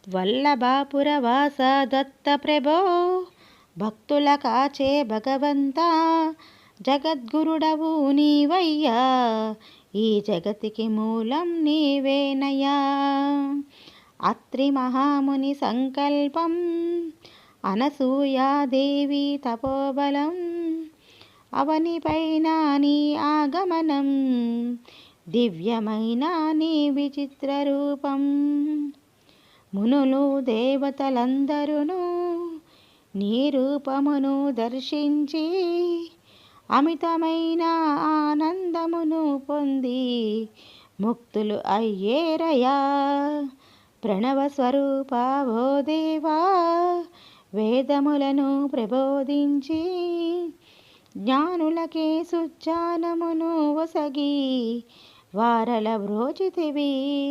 వల్లభాపురవాస దత్త ప్రభో భక్తుల కాచే భగవంత జగద్గురుడవు నీవయ్యా ఈ జగతికి మూలం నీవేనయ్యా. అత్రి మహాముని సంకల్పం అనసూయాదేవి తపోబలం అవనిపైన నీ ఆగమనం దివ్యమైన నీ విచిత్ర రూపం. మునులు దేవతలందరూ నీ రూపమును దర్శించి అమితమైన ఆనందమును పొంది ముక్తులు అయ్యేరయా. ప్రణవ స్వరూపవో దేవా వేదములను ప్రబోధించి జ్ఞానులకే సుజ్ఞానమును ఒసగి వారల బ్రోచితివి.